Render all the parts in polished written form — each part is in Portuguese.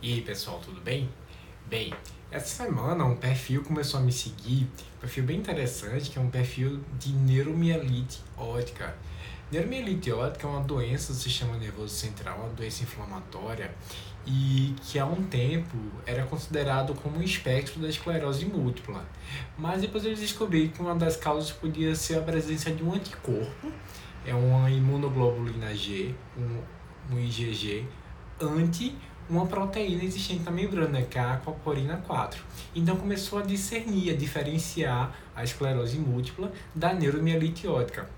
E aí pessoal, tudo bem? Bem, essa semana um perfil começou a me seguir, um perfil bem interessante, que é um perfil de neuromielite óptica. Neuromielite óptica é uma doença do sistema nervoso central, uma doença inflamatória e que há um tempo era considerado como um espectro da esclerose múltipla. Mas depois eles descobriram que uma das causas podia ser a presença de um anticorpo, é uma imunoglobulina G, um IgG, anti uma proteína existente na membrana, que é a aquaporina 4. Então começou a discernir, a diferenciar a esclerose múltipla da neuromielite óptica.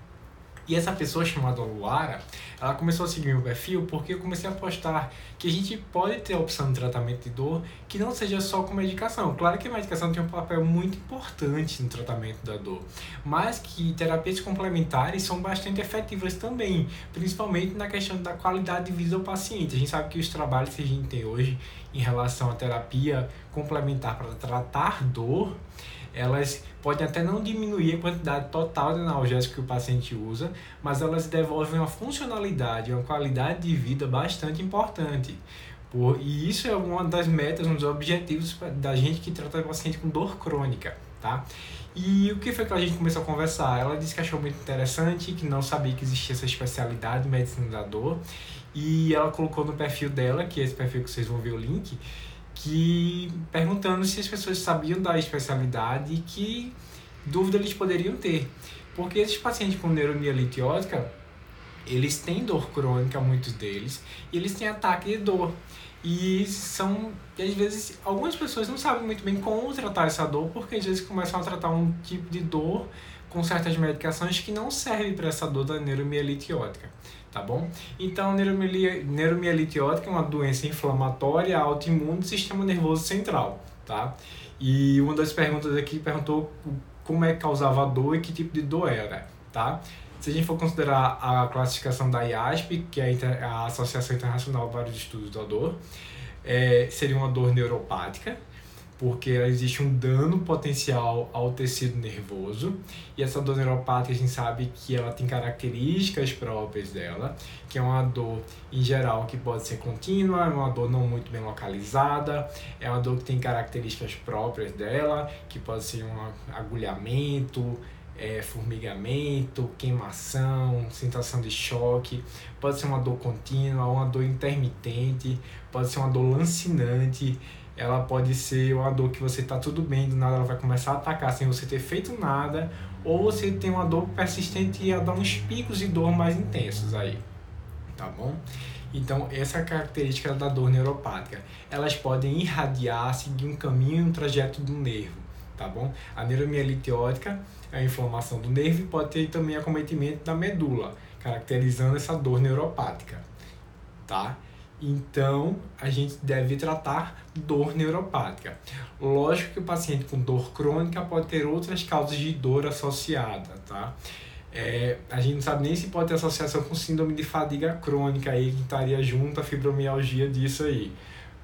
E essa pessoa chamada Luara, ela começou a seguir meu perfil porque eu comecei a postar que a gente pode ter a opção de tratamento de dor que não seja só com medicação. Claro que a medicação tem um papel muito importante no tratamento da dor, mas que terapias complementares são bastante efetivas também, principalmente na questão da qualidade de vida do paciente. A gente sabe que os trabalhos que a gente tem hoje em relação à terapia complementar para tratar dor, elas podem até não diminuir a quantidade total de analgésico que o paciente usa, mas elas devolvem uma funcionalidade, uma qualidade de vida bastante importante. E isso é uma das metas, um dos objetivos da gente que trata o paciente com dor crônica, tá? E o que foi que a gente começou a conversar? Ela disse que achou muito interessante, que não sabia que existia essa especialidade de medicina da dor, e ela colocou no perfil dela, que é esse perfil que vocês vão ver o link, que perguntando se as pessoas sabiam da especialidade e que dúvida eles poderiam ter. Porque esses pacientes com neuromielite óptica, eles têm dor crônica, muitos deles, e eles têm ataque de dor. E às vezes, algumas pessoas não sabem muito bem como tratar essa dor, porque às vezes começam a tratar um tipo de dor com certas medicações que não servem para essa dor da neuromielite óptica, tá bom? Então, neuromielite óptica é uma doença inflamatória autoimune do sistema nervoso central, tá? E uma das perguntas aqui perguntou como é que causava a dor e que tipo de dor era, tá? Se a gente for considerar a classificação da IASP, que é a Associação Internacional para os Estudos da Dor, seria uma dor neuropática, porque existe um dano potencial ao tecido nervoso, e essa dor neuropática a gente sabe que ela tem características próprias dela, que é uma dor em geral que pode ser contínua, é uma dor não muito bem localizada, é uma dor que tem características próprias dela, que pode ser um agulhamento, formigamento, queimação, sensação de choque, pode ser uma dor contínua, uma dor intermitente, pode ser uma dor lancinante, ela pode ser uma dor que você tá tudo bem, do nada ela vai começar a atacar sem você ter feito nada, ou você tem uma dor persistente e ela dá uns picos de dor mais intensos aí, tá bom? Então, essa é a característica da dor neuropática. Elas podem irradiar, seguir um caminho, um trajeto do nervo, tá bom? A neuromielite óptica é a inflamação do nervo e pode ter também acometimento da medula, caracterizando essa dor neuropática, tá? Então, a gente deve tratar dor neuropática. Lógico que o paciente com dor crônica pode ter outras causas de dor associada, tá? A gente não sabe nem se pode ter associação com síndrome de fadiga crônica aí, que estaria junto à fibromialgia disso aí.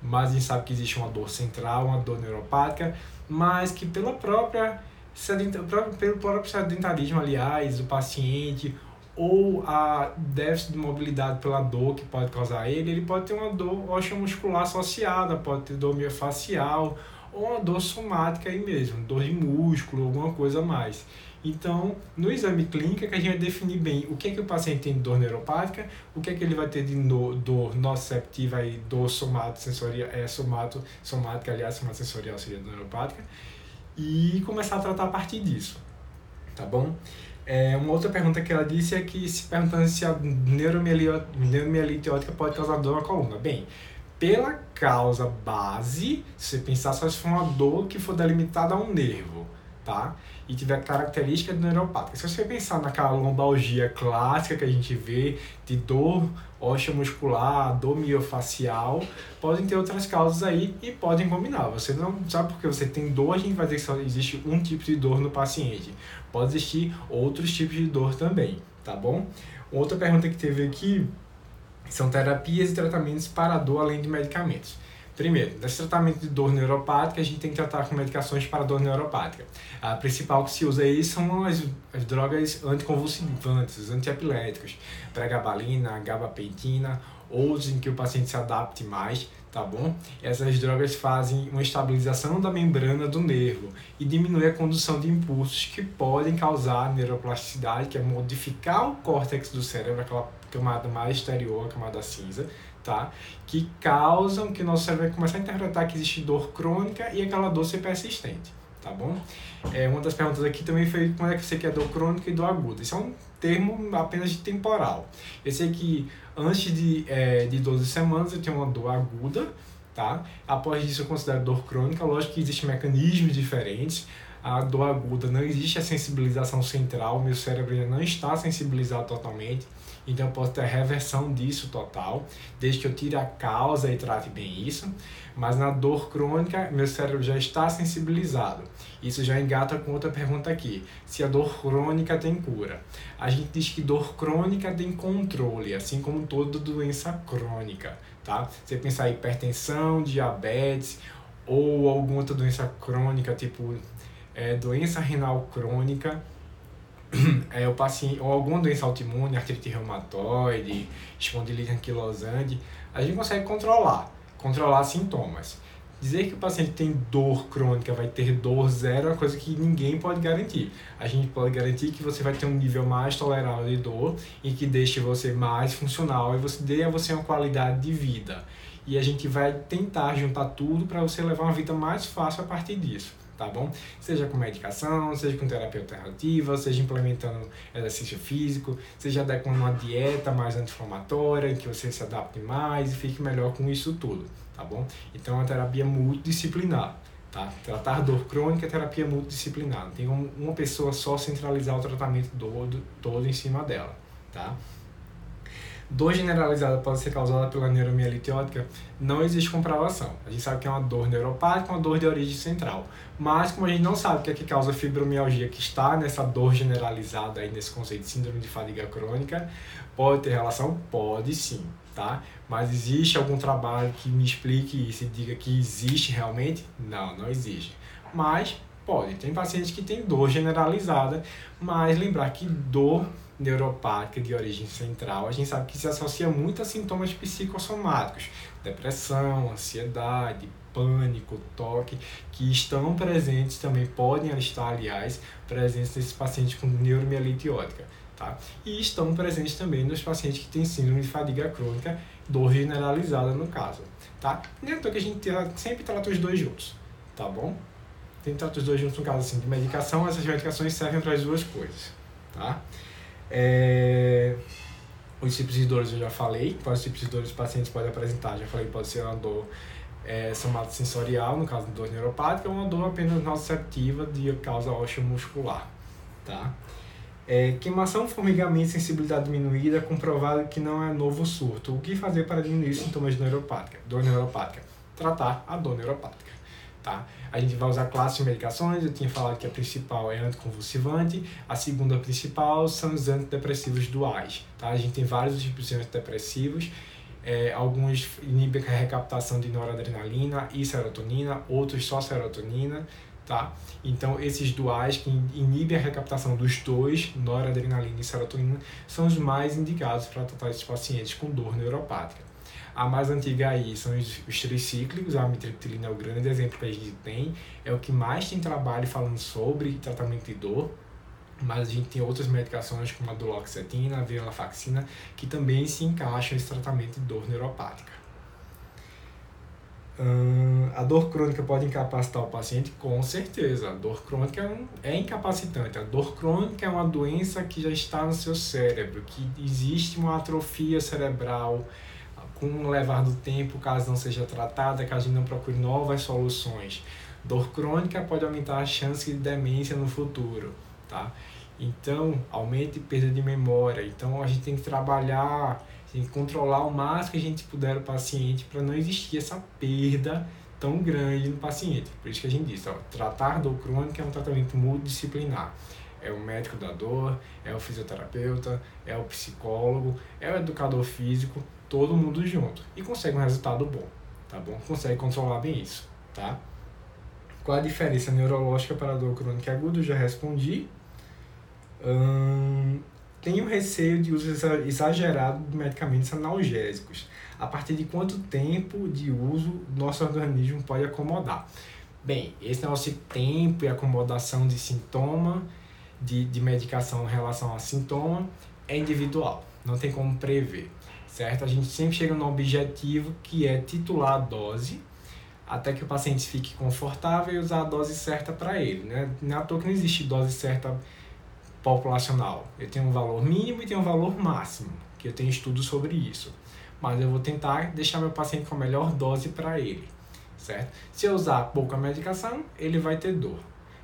Mas a gente sabe que existe uma dor central, uma dor neuropática, mas que pelo próprio sedentarismo, aliás, do paciente, ou a déficit de mobilidade pela dor que pode causar ele pode ter uma dor osteomuscular associada, pode ter dor miofascial, ou uma dor somática aí mesmo, dor de músculo, alguma coisa a mais. Então, no exame clínico é que a gente vai definir bem o que é que o paciente tem de dor neuropática, o que é que ele vai ter de dor nociceptiva e dor somática, aliás, somatosensorial seria dor neuropática, e começar a tratar a partir disso, tá bom? Uma outra pergunta que ela disse é que se perguntando se a neuromielite óptica pode causar dor na coluna. Bem, pela causa base, se você pensar só se for uma dor que for delimitada a um nervo, tá? E tiver característica de neuropática. Se você pensar naquela lombalgia clássica que a gente vê de dor osteomuscular, dor miofascial, podem ter outras causas aí e podem combinar. Você não sabe porque você tem dor, a gente vai dizer que só existe um tipo de dor no paciente. Pode existir outros tipos de dor também, tá bom? Outra pergunta que teve aqui são terapias e tratamentos para dor além de medicamentos. Primeiro, nesse tratamento de dor neuropática, a gente tem que tratar com medicações para dor neuropática. A principal que se usa aí são as drogas anticonvulsivantes, os antiepiléticos, pregabalina, gabapentina, outros em que o paciente se adapte mais, tá bom? Essas drogas fazem uma estabilização da membrana do nervo e diminuem a condução de impulsos que podem causar neuroplasticidade, que é modificar o córtex do cérebro, aquela camada mais exterior, a camada cinza, tá? Que causam que o nosso cérebro vai começar a interpretar que existe dor crônica e aquela dor ser persistente, tá bom? Uma das perguntas aqui também foi quando é que você quer dor crônica e dor aguda. Isso é um termo apenas de temporal. Eu sei que antes de 12 semanas eu tenho uma dor aguda, tá? Após isso eu considero dor crônica. Lógico que existem mecanismos diferentes. A dor aguda não existe a sensibilização central, meu cérebro ainda não está sensibilizado totalmente, então eu posso ter a reversão disso total, desde que eu tire a causa e trate bem isso. Mas na dor crônica, meu cérebro já está sensibilizado. Isso já engata com outra pergunta aqui, se a dor crônica tem cura. A gente diz que dor crônica tem controle, assim como toda doença crônica, tá? Você pensar em hipertensão, diabetes ou alguma outra doença crônica, tipo doença renal crônica, o paciente, ou alguma doença autoimune, artrite reumatoide, espondilite anquilosante, a gente consegue controlar sintomas. Dizer que o paciente tem dor crônica, vai ter dor zero, é uma coisa que ninguém pode garantir. A gente pode garantir que você vai ter um nível mais tolerável de dor e que deixe você mais funcional e dê a você uma qualidade de vida. E a gente vai tentar juntar tudo para você levar uma vida mais fácil a partir disso, tá bom? Seja com medicação, seja com terapia alternativa, seja implementando exercício físico, seja adequando uma dieta mais anti-inflamatória, em que você se adapte mais e fique melhor com isso tudo, tá bom? Então é uma terapia multidisciplinar, tá? Tratar dor crônica é terapia multidisciplinar, não tem uma pessoa só centralizar o tratamento todo em cima dela, tá? Dor generalizada pode ser causada pela neuromielite óptica? Não existe comprovação. A gente sabe que é uma dor neuropática, uma dor de origem central. Mas como a gente não sabe o que é que causa fibromialgia, que está nessa dor generalizada aí nesse conceito de síndrome de fadiga crônica, pode ter relação? Pode sim, tá? Mas existe algum trabalho que me explique isso e diga que existe realmente? Não, não existe. Mas pode. Tem pacientes que têm dor generalizada, mas lembrar que dor neuropática de origem central, a gente sabe que se associa muito a sintomas psicossomáticos, depressão, ansiedade, pânico, toque, que estão presentes também, podem estar, aliás, presentes nesses pacientes com neuromielite óptica, tá? E estão presentes também nos pacientes que têm síndrome de fadiga crônica, dor generalizada no caso, tá? Então que a gente sempre trata os dois juntos, tá bom? Tem que tratar os dois juntos no caso assim, de medicação, essas medicações servem para as duas coisas, tá? Os tipos de dores eu já falei, quais tipos de dores os pacientes podem apresentar, já falei, pode ser uma dor somatosensorial, no caso de dor neuropática, ou uma dor apenas nociceptiva de causa osteomuscular, tá? Queimação, formigamento, sensibilidade diminuída, comprovado que não é novo surto. O que fazer para diminuir os sintomas de dor neuropática? Tratar a dor neuropática. Tá? A gente vai usar classes de medicações, eu tinha falado que a principal é anticonvulsivante, a segunda principal são os antidepressivos duais. Tá? A gente tem vários tipos de antidepressivos, alguns inibem a recaptação de noradrenalina e serotonina, outros só serotonina. Tá? Então esses duais que inibem a recaptação dos dois, noradrenalina e serotonina, são os mais indicados para tratar esses pacientes com dor neuropática. A mais antiga aí são os tricíclicos, a amitriptilina é o grande exemplo que a gente tem, é o que mais tem trabalho falando sobre tratamento de dor, mas a gente tem outras medicações como a duloxetina, a venlafaxina, que também se encaixam nesse tratamento de dor neuropática. A dor crônica pode incapacitar o paciente? Com certeza, a dor crônica é incapacitante. A dor crônica é uma doença que já está no seu cérebro, que existe uma atrofia cerebral, com o levar do tempo, caso não seja tratada, caso a gente não procure novas soluções. Dor crônica pode aumentar a chance de demência no futuro, tá? Então, aumenta a perda de memória. Então, a gente tem que trabalhar, tem que controlar o máximo que a gente puder o paciente para não existir essa perda tão grande no paciente. Por isso que a gente diz, tratar dor crônica é um tratamento multidisciplinar. É o médico da dor, é o fisioterapeuta, é o psicólogo, é o educador físico, todo mundo junto. E consegue um resultado bom, tá bom? Consegue controlar bem isso, tá? Qual a diferença neurológica para a dor crônica aguda? Eu já respondi. tenho receio de uso exagerado de medicamentos analgésicos. A partir de quanto tempo de uso nosso organismo pode acomodar? Bem, esse negócio de tempo e acomodação de sintoma, de medicação em relação a sintoma, é individual, não tem como prever, certo? A gente sempre chega no objetivo que é titular a dose, até que o paciente fique confortável e usar a dose certa para ele, né? Não é à toa que não existe dose certa populacional. Eu tenho um valor mínimo e tenho um valor máximo, que eu tenho estudos sobre isso. Mas eu vou tentar deixar meu paciente com a melhor dose para ele, certo? Se eu usar pouca medicação, ele vai ter dor.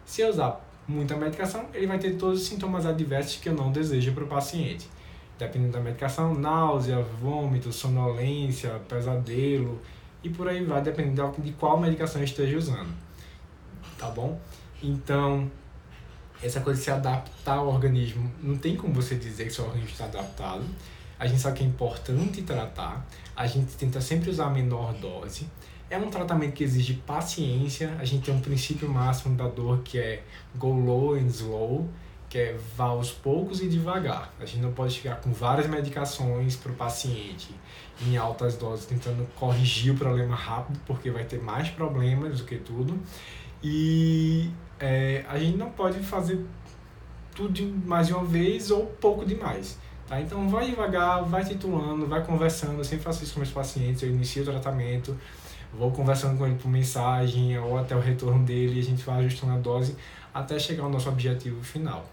Se eu usar muita medicação, ele vai ter todos os sintomas adversos que eu não desejo para o paciente. Dependendo da medicação, náusea, vômito, sonolência, pesadelo e por aí vai, dependendo de qual medicação eu esteja usando, tá bom? Então, essa coisa de se adaptar ao organismo, não tem como você dizer que seu organismo está adaptado. A gente sabe que é importante tratar, a gente tenta sempre usar a menor dose. É um tratamento que exige paciência, a gente tem um princípio máximo da dor que é go low and slow, que é vá aos poucos e devagar. A gente não pode chegar com várias medicações para o paciente em altas doses, tentando corrigir o problema rápido, porque vai ter mais problemas do que tudo. E a gente não pode fazer tudo mais de uma vez ou pouco demais. Tá? Então vai devagar, vai titulando, vai conversando. Eu sempre faço isso com meus pacientes, eu inicio o tratamento, vou conversando com ele por mensagem ou até o retorno dele, e a gente vai ajustando a dose até chegar ao nosso objetivo final.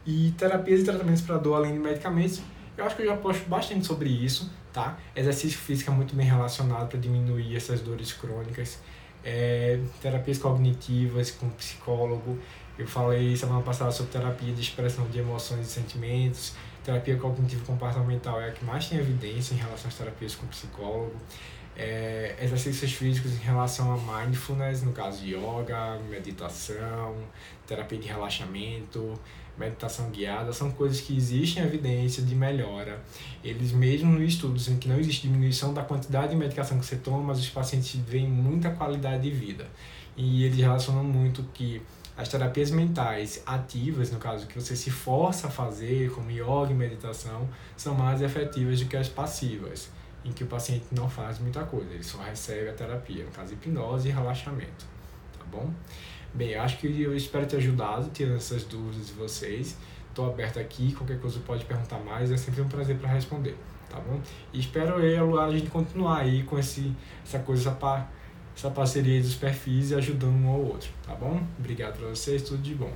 E terapias e tratamentos para dor além de medicamentos, eu acho que eu já posto bastante sobre isso, tá? Exercício físico é muito bem relacionado para diminuir essas dores crônicas. Terapias cognitivas com psicólogo, eu falei semana passada sobre terapia de expressão de emoções e sentimentos. Terapia cognitivo comportamental é a que mais tem evidência em relação às terapias com psicólogo. Exercícios físicos em relação a mindfulness, no caso de yoga, meditação, terapia de relaxamento, meditação guiada, são coisas que existem evidência de melhora. Eles mesmo no estudo dizem que não existe diminuição da quantidade de medicação que você toma, mas os pacientes veem muita qualidade de vida. E eles relacionam muito que as terapias mentais ativas, no caso que você se força a fazer, como yoga e meditação, são mais efetivas do que as passivas, em que o paciente não faz muita coisa, ele só recebe a terapia, no caso hipnose e relaxamento, tá bom? Bem, eu acho que eu espero ter ajudado, tirando essas dúvidas de vocês. Estou aberto aqui, qualquer coisa pode perguntar mais, é sempre um prazer para responder, tá bom? E espero a gente continuar aí com essa parceria dos perfis e ajudando um ao outro, tá bom? Obrigado para vocês, tudo de bom.